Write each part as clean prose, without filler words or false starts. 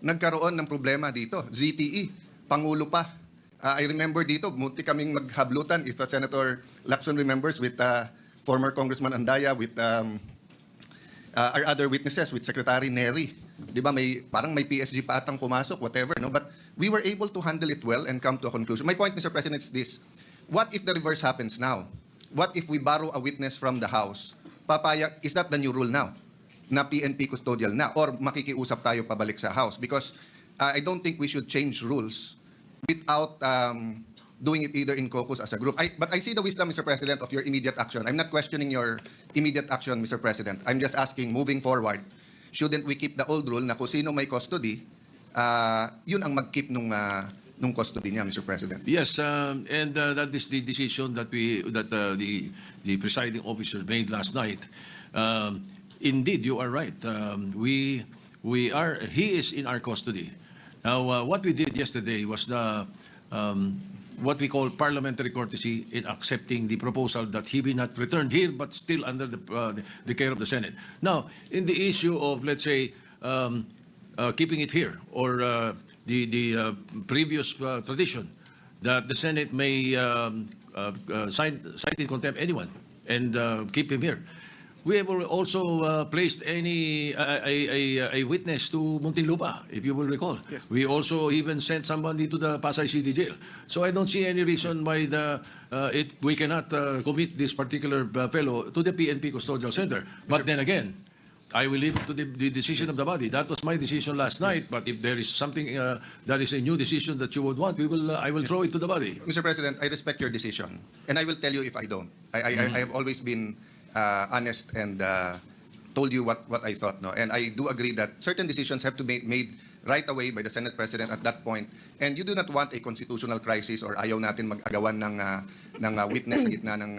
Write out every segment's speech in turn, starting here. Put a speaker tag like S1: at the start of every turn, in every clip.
S1: nagkaroon ng problema dito. ZTE, Pangulo pa. I remember dito, munti kaming maghablutan, if Senator Lacson remembers, with former Congressman Andaya, with our other witnesses, with Secretary Neri. Di ba, parang may PSG pa atang pumasok, whatever, no? But we were able to handle it well and come to a conclusion. My point, Mr. President, is this. What if the reverse happens now? What if we borrow a witness from the House? Papaya, is that the new rule now? Na PNP custodial na? Or makikiusap tayo pabalik sa House? Because I don't think we should change rules without doing it either in caucus as a group. But I see the wisdom, Mr. President, of your immediate action. I'm not questioning your immediate action, Mr. President. I'm just asking, moving forward, shouldn't we keep the old rule na kung sino may custody, yun ang mag-keep nung custody niya, Mr. President?
S2: Yes, and that is the decision that the presiding officer made last night. Indeed, you are right. He is in our custody. Now, what we did yesterday was what we call parliamentary courtesy in accepting the proposal that he be not returned here, but still under the care of the Senate. Now, in the issue of, let's say, keeping it here, or the previous tradition that the Senate may cite in contempt anyone and keep him here. We have also placed a witness to Muntinlupa, if you will recall.
S1: Yes.
S2: We also even sent somebody to the Pasay City Jail. So I don't see any reason why we cannot commit this particular fellow to the PNP Custodial Center. But then again, I will leave it to the decision of the body. That was my decision last night. But if there is something that is a new decision that you would want, I will throw it to the body.
S1: Mr. President, I respect your decision. And I will tell you if I don't. I have always been honest and told you what I thought. No? And I do agree that certain decisions have to be made right away by the Senate President at that point. And you do not want a constitutional crisis or ayaw natin mag-agawan ng witness sa gitna ng...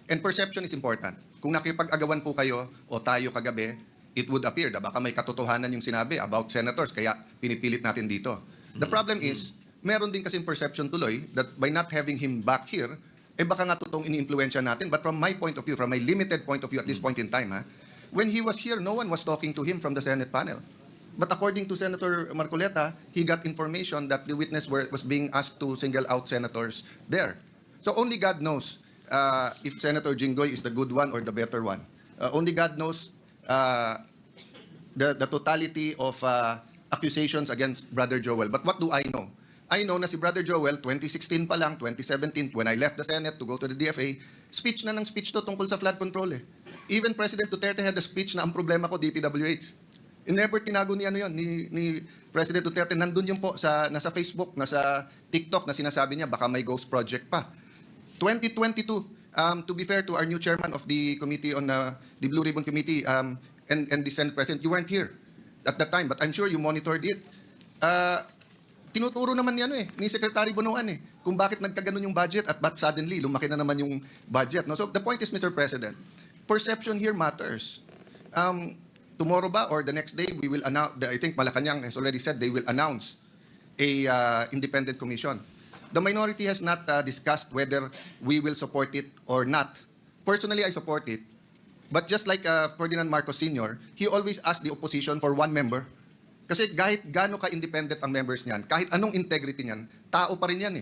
S1: and perception is important. Kung nakipag-agawan po kayo o tayo kagabi, it would appear na baka may katotohanan yung sinabi about senators, kaya pinipilit natin dito. The problem is, meron din kasing perception tuloy that by not having him back here, baka nga totoong ini-influensya natin. But from my point of view, from my limited point of view at this point in time, when he was here, no one was talking to him from the Senate panel. But according to Senator Marcoleta, he got information that the witness was being asked to single out senators there. So only God knows if Senator Jinggoy is the good one or the better one. Only God knows the totality of accusations against Brother Joel. But what do I know? I know na si Brother Joel, 2016 pa lang, 2017, when I left the Senate to go to the DFA, speech na ng speech to tungkol sa flood control. Even President Duterte had a speech na ang problema ko, DPWH. Never tinago ni President Duterte. Nandun yung po, nasa Facebook, nasa TikTok, na sinasabi niya, baka may ghost project pa. 2022, to be fair to our new chairman of the committee on the Blue Ribbon Committee and the Senate President, you weren't here at that time, but I'm sure you monitored it. Tinuturo naman ni Secretary Bonoan kung bakit nagkaganon yung budget at ba't suddenly lumaki na naman yung budget. No? So the point is, Mr. President, perception here matters. Tomorrow ba or the next day, we will announce, I think Malacanang has already said they will announce a independent commission. The minority has not discussed whether we will support it or not. Personally, I support it. But just like Ferdinand Marcos Sr., he always asked the opposition for one member. Kasi kahit gaano ka-independent ang members niyan, kahit anong integrity niyan, tao pa rin yan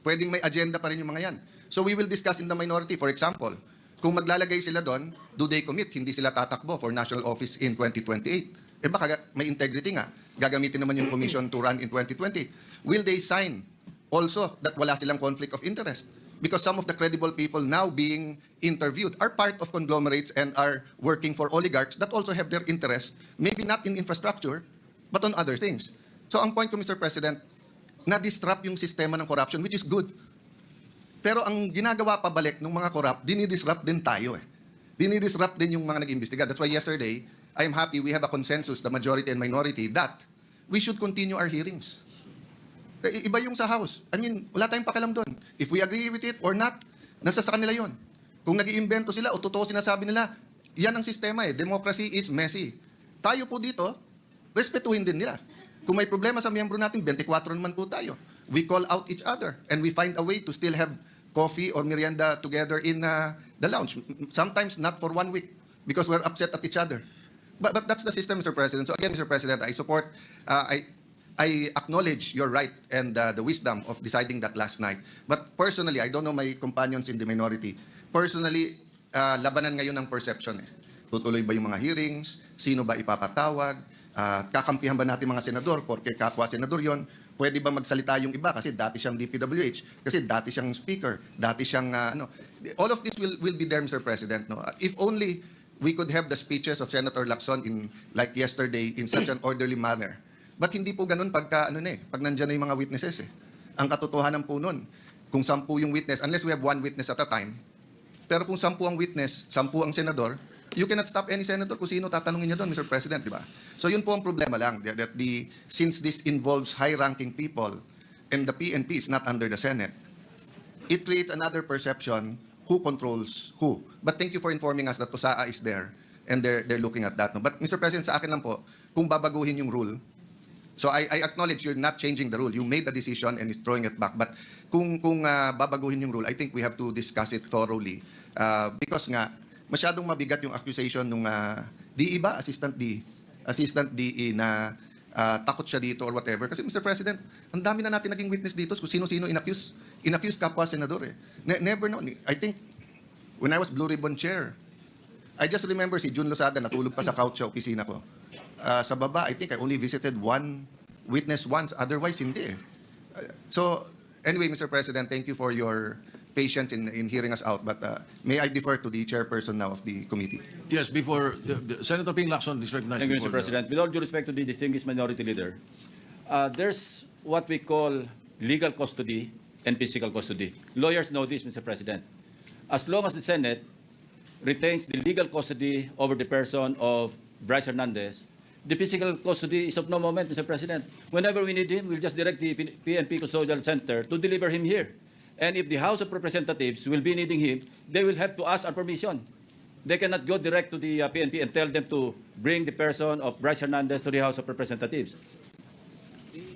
S1: Pwedeng may agenda pa rin yung mga yan. So we will discuss in the minority. For example, kung maglalagay sila doon, do they commit? Hindi sila tatakbo for national office in 2028. Baka may integrity nga. Gagamitin naman yung commission to run in 2020. Will they sign also that wala silang conflict of interest? Because some of the credible people now being interviewed are part of conglomerates and are working for oligarchs that also have their interest, maybe not in infrastructure, but on other things. So ang point ko, Mr. President, na-disrupt yung sistema ng corruption, which is good. Pero ang ginagawa pabalik ng mga corrupt, dinidisrupt din tayo Dinidisrupt din yung mga nag-imbestiga. That's why yesterday, I'm happy we have a consensus, the majority and minority, that we should continue our hearings. Iba yung sa House. I mean, wala tayong pakialam doon. If we agree with it or not, nasa sa kanila yon. Kung nag-iimbento sila o totoo sinasabi nila, yan ang sistema Democracy is messy. Tayo po dito, respetuhin din nila. Kung may problema sa miyembro natin, 24 naman po tayo. We call out each other and we find a way to still have coffee or merienda together in the lounge. Sometimes not for 1 week because we're upset at each other. But that's the system, Mr. President. So again, Mr. President, I support, I acknowledge your right and the wisdom of deciding that last night. But personally, I don't know my companions in the minority. Personally, labanan ngayon ng perception. Tutuloy ba yung mga hearings? Sino ba ipapatawag? Kakampihan ba natin mga senador? Porque kapwa senador yon. Pwede ba magsalita yung iba? Kasi dati siyang DPWH. Kasi dati siyang speaker. Dati siyang, all of this will be there, Mr. President. No? If only we could have the speeches of Senator Lacson in, like yesterday, in such an orderly manner. But hindi po ganun pagka, pag nandyan na yung mga witnesses. Ang katotohanan po nun, kung 10 yung witness, unless we have 1 witness at a time, pero kung 10 ang witness, 10 ang senador, you cannot stop any senator kung sino tatanungin niya doon, Mr. President, di ba? So yun po ang problema lang, that since this involves high-ranking people and the PNP is not under the Senate, it creates another perception who controls who. But thank you for informing us that TUSAA is there and they're looking at that. No? But Mr. President, sa akin lang po, kung babaguhin yung rule, so I acknowledge you're not changing the rule. You made the decision and is throwing it back. But kung babaguhin yung rule, I think we have to discuss it thoroughly. Because nga, masyadong mabigat yung accusation nung DE ba? Assistant DE na takot siya dito or whatever. Kasi Mr. President, ang dami na natin naging witness dito kung sino-sino inaccuse kapwa senador eh. Never known. I think, when I was Blue Ribbon Chair, I just remember si Jun Losada natulog pa sa couch sa opisina ko. Sa baba, I think I only visited one witness once. Otherwise, hindi eh. So, anyway, Mr. President, thank you for your patience in hearing us out. But may I defer to the chairperson now of the committee?
S2: Yes, before Senator Ping Lacson is recognized.
S3: Thank you,
S2: before
S3: Mr. President. With all due respect to the distinguished minority leader, there's what we call legal custody and physical custody. Lawyers know this, Mr. President. As long as the Senate retains the legal custody over the person of Brice Hernandez, the physical custody is of no moment, Mr. President. Whenever we need him, we'll just direct the PNP Custodial Center to deliver him here. And if the House of Representatives will be needing him, they will have to ask our permission. They cannot go direct to the PNP and tell them to bring the person of Brice Hernandez to the House of Representatives.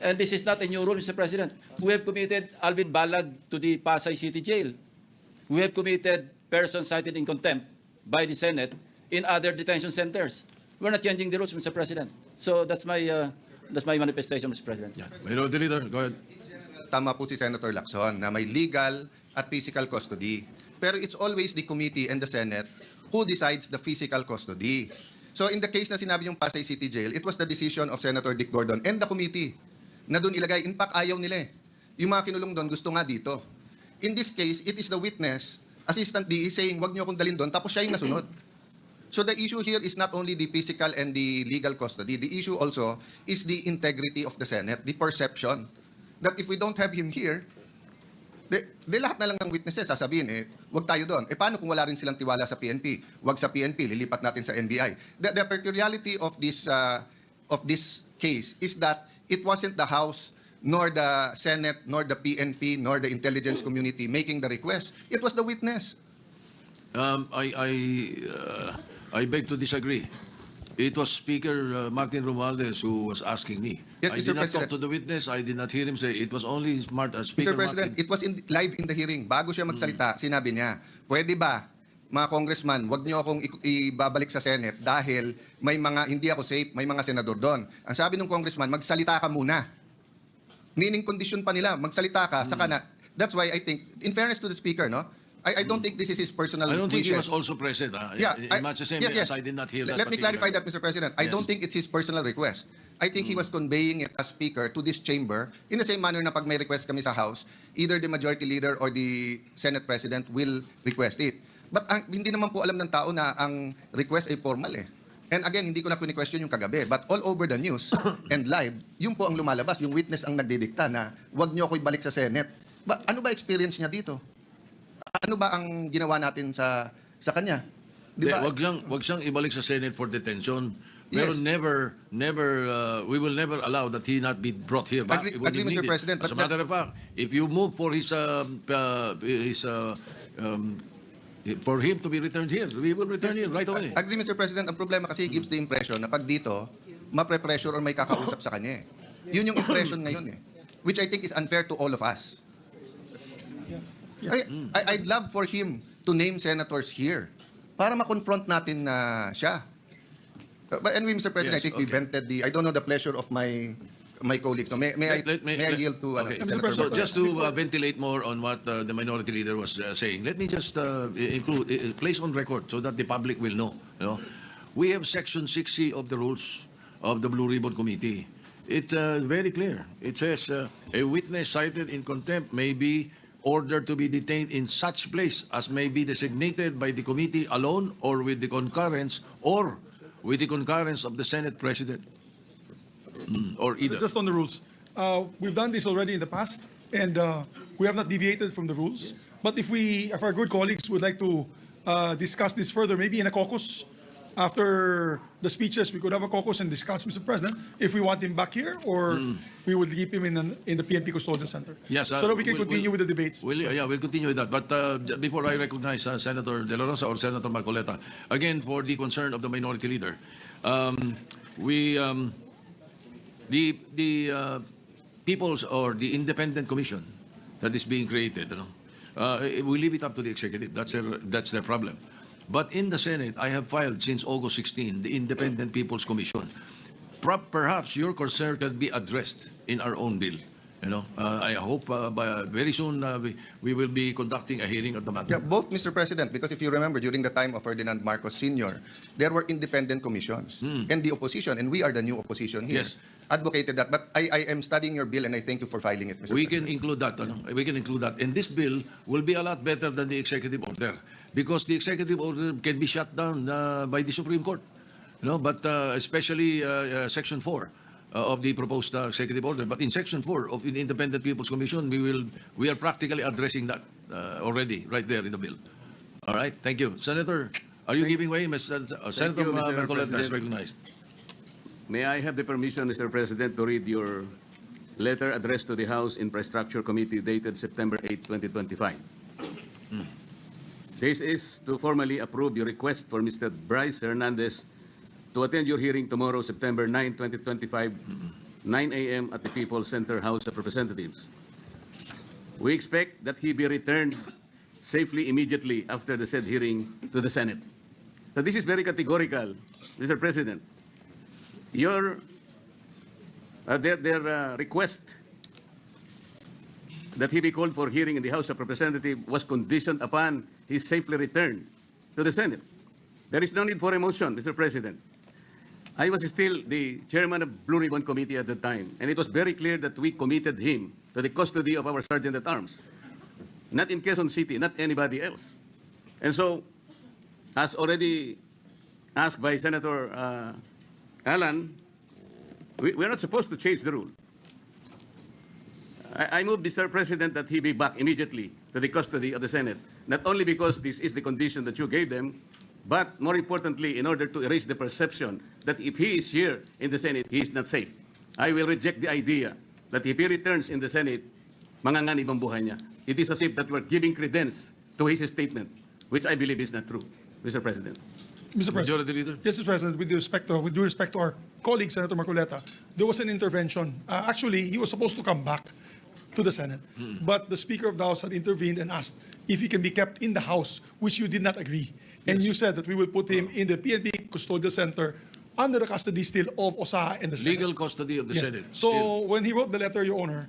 S3: And this is not a new rule, Mr. President. We have committed Alvin Balag to the Pasay City Jail. We have committed persons cited in contempt by the Senate in other detention centers. We're not changing the rules, Mr. President. So that's my manifestation, Mr. President.
S2: Yeah. Minority Leader, go ahead.
S1: Tama po si Senator Lacson na may legal at physical custody. Pero it's always the committee and the Senate who decides the physical custody. So in the case na sinabi yung Pasay City Jail, it was the decision of Senator Dick Gordon and the committee na doon ilagay. In fact, ayaw nila eh. Yung mga kinulong doon, gusto nga dito. In this case, it is the witness, Assistant DE, saying, wag niyo akong dalhin doon, tapos siya yung nasunod. So the issue here is not only the physical and the legal custody. The issue also is the integrity of the Senate, the perception that if we don't have him here, de lahat na lang ng witnesses sasabihin, wag tayo doon. Paano kung wala rin silang tiwala sa PNP? Wag sa PNP, lilipat natin sa NBI. The peculiarity of this case is that it wasn't the House, nor the Senate, nor the PNP, nor the intelligence community making the request. It was the witness.
S2: I beg to disagree. It was Speaker Martin Romualdez who was asking me.
S1: Yes,
S2: I
S1: Mr.
S2: did not
S1: President.
S2: talk to the witness. I did not hear him say. It was only Speaker
S1: Mr. President,
S2: Martin.
S1: it was live in the hearing. Bago siya magsalita, sinabi niya, pwede ba, mga congressman, wag niyo akong ibabalik sa Senate dahil may mga, hindi ako safe, may mga senador doon. Ang sabi ng congressman, magsalita ka muna. Meaning, condition pa nila, magsalita ka, saka na. That's why I think, in fairness to the Speaker, no, I don't think this is his personal
S2: I don't think he
S1: wishes.
S2: was also present.
S1: Yeah,
S2: Much the same
S1: yes.
S2: as I did not hear that.
S1: Let me clarify that, Mr. President. I
S2: Yes.
S1: don't think it's his personal request. I think he was conveying it as Speaker to this chamber in the same manner na pag may request kami sa House, either the Majority Leader or the Senate President will request it. But hindi naman po alam ng tao na ang request ay formal eh. And again, hindi ko na question yung kagabi. But all over the news and live, yun po ang lumalabas. Yung witness ang nagdidikta na wag niyo ako ibalik sa Senate. Ano ba experience niya dito? Ano ba ang ginawa natin sa kanya? Di ba?
S2: Wag siyang ibalik sa Senate for detention. Pero
S1: Yes.
S2: we will never allow that he not be brought here back
S1: Agree,
S2: when he
S1: Mr.
S2: needed.
S1: President,
S2: As a
S1: but
S2: matter of fact, if you move for for him to be returned here, we will return him right away.
S1: Agree, Mr. President. Ang problema kasi gives the impression na pag dito, mapre-pressure or may kakausap sa kanya eh. Yun yung impression ngayon eh. Which I think is unfair to all of us. I'd love for him to name senators here para ma-confront natin na siya. But anyway, Mr. President,
S2: Yes,
S1: I think we
S2: okay.
S1: vented I don't know the pleasure of my colleagues. So may I yield to
S2: okay.
S1: Senator
S2: So
S1: Marcoleta?
S2: just to ventilate more on what the minority leader was saying, let me just place on record so that the public will know. You know, we have Section 6C of the rules of the Blue Ribbon Committee. It's very clear. It says a witness cited in contempt may be ordered to be detained in such place as may be designated by the committee alone or with the concurrence of the Senate President. Or either.
S4: Just on the rules. We've done this already in the past, and we have not deviated from the rules. But if our good colleagues would like to discuss this further, maybe in a caucus, after the speeches, we could have a caucus and discuss, Mr. President, if we want him back here, or we would keep him in the PNP Custodial Center.
S2: Yes,
S4: so that we can continue with the debates.
S2: We'll continue with that. But before I recognize Senator De La Rosa or Senator Marcoleta, again, for the concern of the minority leader, the People's or the Independent Commission that is being created, we leave it up to the executive. That's their problem. But in the Senate, I have filed since August 16 the Independent People's Commission. Perhaps your concern can be addressed in our own bill. I hope very soon we will be conducting a hearing on the matter.
S1: Yeah, both, Mr. President, because if you remember, during the time of Ferdinand Marcos Sr., there were independent commissions. And the opposition, and we are the new opposition here,
S2: Yes.
S1: advocated that. But I am studying your bill, and I thank you for filing it, Mr.
S2: We
S1: President.
S2: can include that. We can include that. And this bill will be a lot better than the executive order because the executive order can be shut down by the Supreme Court. But especially Section 4 of the proposed executive order. But in Section 4 of the Independent People's Commission, we are practically addressing that already right there in the bill. All right. Thank you. Senator, are you giving way? Senator
S5: you, Mr.
S2: Marcoleta is
S5: President.
S2: recognized.
S5: May I have the permission, Mr. President, to read your letter addressed to the House Infrastructure Committee dated September 8, 2025. This is to formally approve your request for Mr. Brice Hernandez to attend your hearing tomorrow, September 9, 2025, 9 a.m. at the People's Center House of Representatives. We expect that he be returned safely immediately after the said hearing to the Senate. Now, this is very categorical, Mr. President. Their request that he be called for hearing in the House of Representatives was conditioned upon his safely return to the Senate. There is no need for a motion, Mr. President. I was still the chairman of Blue Ribbon Committee at the time, and it was very clear that we committed him to the custody of our Sergeant at Arms, not in Quezon City, not anybody else. And so, as already asked by Senator Alan, we're not supposed to change the rule. I move, Mr. President, that he be back immediately to the custody of the Senate, not only because this is the condition that you gave them, but more importantly, in order to erase the perception that if he is here in the Senate, he is not safe. I will reject the idea that if he returns in the Senate, manganganib ang buhay niya. It is as if that we're giving credence to his statement, which I believe is not true, Mr. President.
S4: Mr. President.
S2: Majority Leader.
S4: Yes, Mr. President, with due respect to our colleague, Senator Marcoleta, there was an intervention. Actually, he was supposed to come back to the Senate, but the Speaker of the House had intervened and asked if he can be kept in the House, which you did not agree. And you said that we will put him in the PNP Custodial Center under the custody still of OSA and the Senate.
S2: Legal custody of the
S4: Yes.
S2: Senate.
S4: So
S2: still.
S4: when he wrote the letter, Your Honor,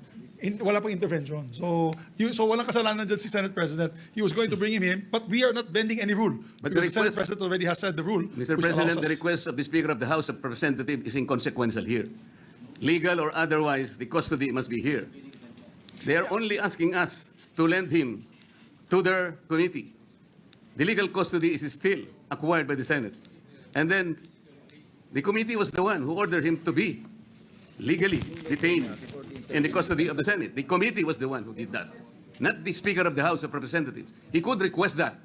S4: wala pang intervention. So walang kasalanan dyan si Senate President. He was going to bring him in, but we are not bending any rule.
S5: But
S4: Because
S5: the
S4: the Senate
S5: request-
S4: President already has said the rule.
S5: Mr.
S4: which
S5: President,
S4: allows
S5: the
S4: us-
S5: request of the Speaker of the House of Representatives is inconsequential here. Legal or otherwise, the custody must be here. They are only asking us to lend him to their committee. The legal custody is still acquired by the Senate. And then the committee was the one who ordered him to be legally detained in the custody of the Senate. The committee was the one who did that, not the Speaker of the House of Representatives. He could request that.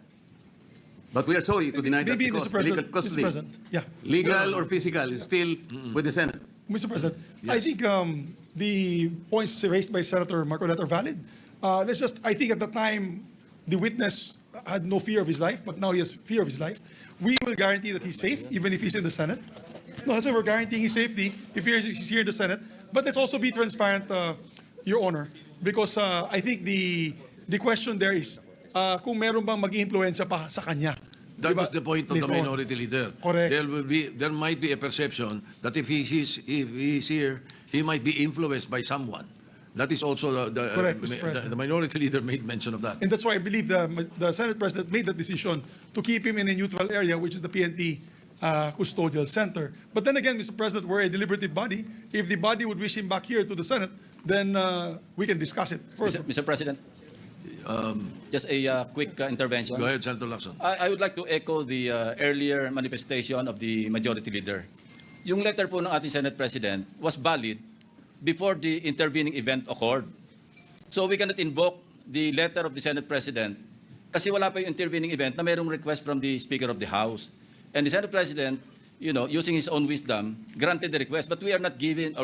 S5: But we are sorry to deny that
S4: Maybe,
S5: because
S4: Mr. President,
S5: legal custody,
S4: Mr. President, yeah.
S5: legal or physical, is still with the Senate.
S4: Mr. President, I think the points raised by Senator Marcoleta are valid. I think at the time, the witness had no fear of his life, but now he has fear of his life. We will guarantee that he's safe, even if he's in the Senate. No, that's why we're guaranteeing his safety if he's here in the Senate. But let's also be transparent, Your Honor, because I think the question there is, kung meron bang mag-influensya pa sa kanya
S2: That
S4: Diba?
S2: was the point of the
S4: Later on.
S2: minority leader.
S4: Correct.
S2: There might be a perception that if he's here, he might be influenced by someone. That is also
S4: Correct, Mr. President.
S2: the minority leader made mention of that.
S4: And that's why I believe the Senate President made that decision to keep him in a neutral area, which is the PNP Custodial Center. But then again, Mr. President, we're a deliberative body. If the body would wish him back here to the Senate, then we can discuss it further.
S3: Mr. President, just a quick intervention.
S2: Go ahead, Senator Lacson.
S3: I would like to echo the earlier manifestation of the majority leader. Yung letter po ng ating Senate President was valid before the intervening event occurred. So we cannot invoke the letter of the Senate President kasi wala pa yung intervening event na mayroong request from the Speaker of the House. And the Senate President, using his own wisdom, granted the request, but we have not given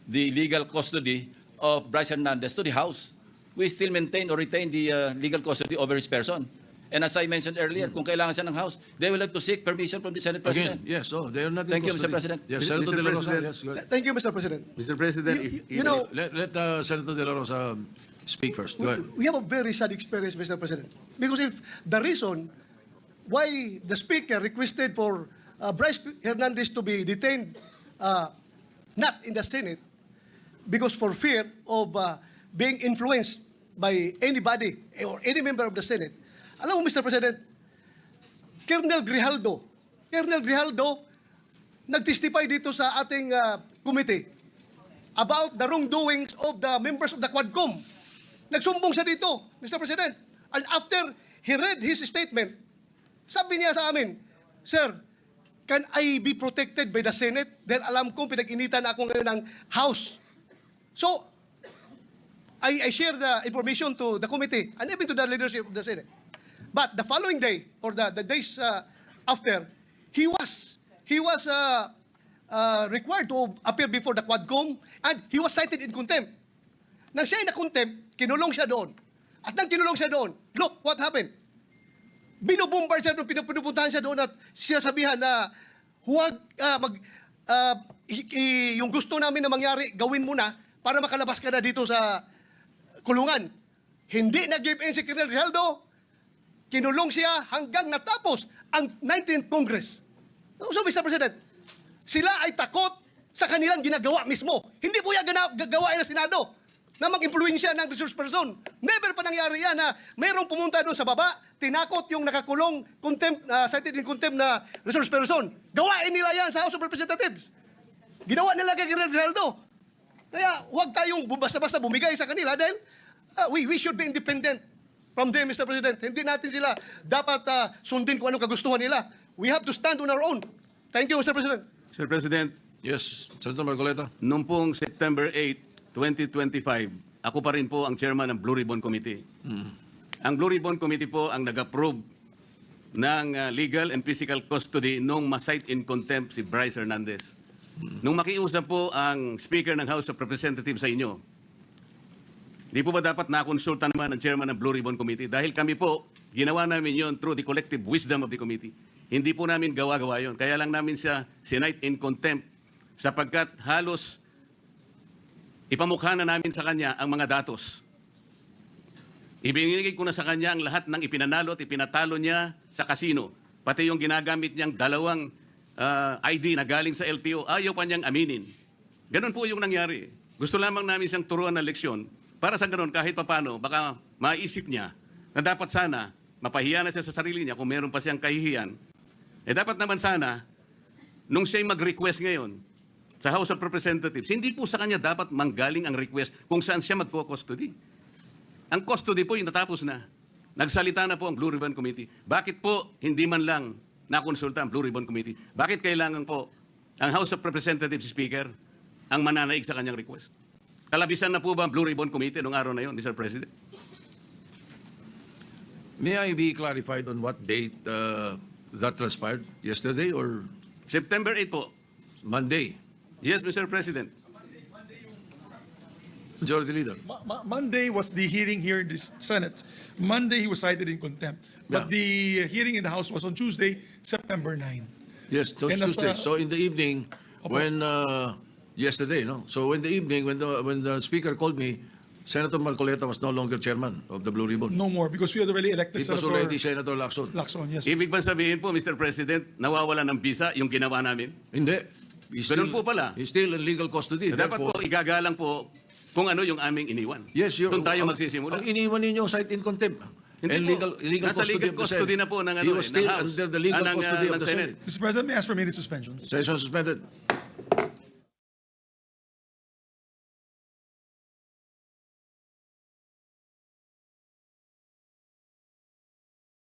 S3: the legal custody of Brice Hernandez to the House. We still maintain or retain the legal custody over his person. And as I mentioned earlier, kung kailangan siya ng House, they will have to seek permission from the Senate President.
S2: Again, yes, they are not in
S3: Thank you,
S2: custody.
S3: Mr. President.
S2: Yes,
S5: Mr.
S2: Senator De La Rosa,
S5: President.
S2: yes, go ahead.
S6: Thank you, Mr. President.
S5: Mr. President,
S6: You know,
S2: Let Senator De La Rosa speak first. Go ahead.
S6: we have a very sad experience, Mr. President. Because if the reason why the Speaker requested for Brice Hernandez to be detained not in the Senate, because for fear of being influenced by anybody or any member of the Senate. Alam mo, Mr. President, Colonel Grijaldo nag-testify dito sa ating committee about the wrongdoings of the members of the Quadcom. Nagsumbong siya dito, Mr. President. And after he read his statement, sabi niya sa amin, Sir, can I be protected by the Senate? Dahil alam kong pinag-initan ako ngayon ng House. So, I share the information to the committee and even to the leadership of the Senate. But the following day, or the days after, he was required to appear before the Quadcom and he was cited in contempt. Nang siya ay na-contempt, kinulong siya doon. At nang kinulong siya doon, look what happened. Binubombard siya doon, pinupuntahan siya doon at siya sabihan na huwag yung gusto namin na mangyari, gawin mo na para makalabas ka na dito sa kulungan. Hindi nag-give in si Colonel Grijaldo. Kinulong siya hanggang natapos ang 19th Congress. So, Mr. President, sila ay takot sa kanilang ginagawa mismo. Hindi po yan gagawain ng Senado na mag-impluensya ng resource person. Never pa nangyari yan na mayroong pumunta doon sa baba, tinakot yung nakakulong cited in contempt na resource person. Gawain nila yan sa House of Representatives. Ginawa nila kay Colonel Grijaldo. Kaya huwag tayong basta-basta bumigay sa kanila dahil we should be independent from them, Mr. President. Hindi natin sila dapat sundin kung anong kagustuhan nila. We have to stand on our own. Thank you, Mr. President.
S5: Mr. President,
S2: Yes, Senator Marcoleta.
S5: noong pong September 8, 2025, ako pa rin po ang chairman ng Blue Ribbon Committee. Ang Blue Ribbon Committee po ang nag-approve ng legal and physical custody nung ma-cite in contempt si Brice Hernandez. Nung makiusap po ang Speaker ng House of Representatives sa inyo, di po ba dapat nakonsulta naman ang chairman ng Blue Ribbon Committee? Dahil kami po, ginawa namin yon through the collective wisdom of the committee. Hindi po namin gawa-gawa yon. Kaya lang namin siya sinite in contempt sapagkat halos ipamukha na namin sa kanya ang mga datos. Ibinigay ko na sa kanya ang lahat ng ipinanalo at ipinatalo niya sa kasino. Pati yung ginagamit niyang dalawang ID na galing sa LTO, ayaw pa niyang aminin. Ganon po yung nangyari. Gusto lamang namin siyang turuan ng leksyon para sa ganon kahit papano, baka maisip niya na dapat sana mapahiya na siya sa sarili niya kung meron pa siyang kahihiyan. Dapat naman sana, nung siya'y mag-request ngayon sa House of Representatives, hindi po sa kanya dapat manggaling ang request kung saan siya magko-custody. Ang custody po yung natapos na. Nagsalita na po ang Blue Ribbon Committee. Bakit po hindi man lang nakonsulta ang Blue Ribbon Committee? Bakit kailangan po ang House of Representatives Speaker ang mananaig sa kanyang request? Kalabisan na po ba ang Blue Ribbon Committee noong araw na yon, Mr. President?
S2: May I be clarified on what date that transpired? Yesterday or
S5: September 8 po.
S2: Monday?
S5: Yes, Mr. President.
S2: Majority Leader.
S4: Monday was the hearing here in the Senate. Monday he was cited in contempt. But
S2: Yeah.
S4: the hearing in the House was on Tuesday, September 9.
S2: Yes,
S4: And as,
S2: Tuesday. So in the evening,
S4: Opo.
S2: when yesterday, no. So in the evening, when the speaker called me, Senator Marcoleta was no longer chairman of the Blue Ribbon.
S4: No more, because we had already elected
S2: It was
S4: Senator
S2: already Senator Lacson.
S4: Lacson, yes.
S5: Ibig ba sabihin po, Mr. President, nawawala ng visa yung ginawa namin?
S2: Hindi. He's
S5: Ganun po pala.
S2: He's still in legal custody.
S5: Dapat po
S2: Therefore,
S5: igagalang po kung ano yung aming iniwan.
S2: yes,
S5: Doon tayo magsisimula.
S2: Ang iniwan ninyo, cite in contempt.
S5: Hindi
S2: And
S5: po.
S2: legal
S5: Nasa
S2: custody
S5: legal
S2: of the
S5: custody
S2: Senate.
S5: na po ng
S2: He was still
S5: House.
S2: under the legal
S5: ng
S2: custody of the
S5: Senate.
S2: Senate.
S4: Mr. President, may I ask for a minute suspension?
S2: Session suspended.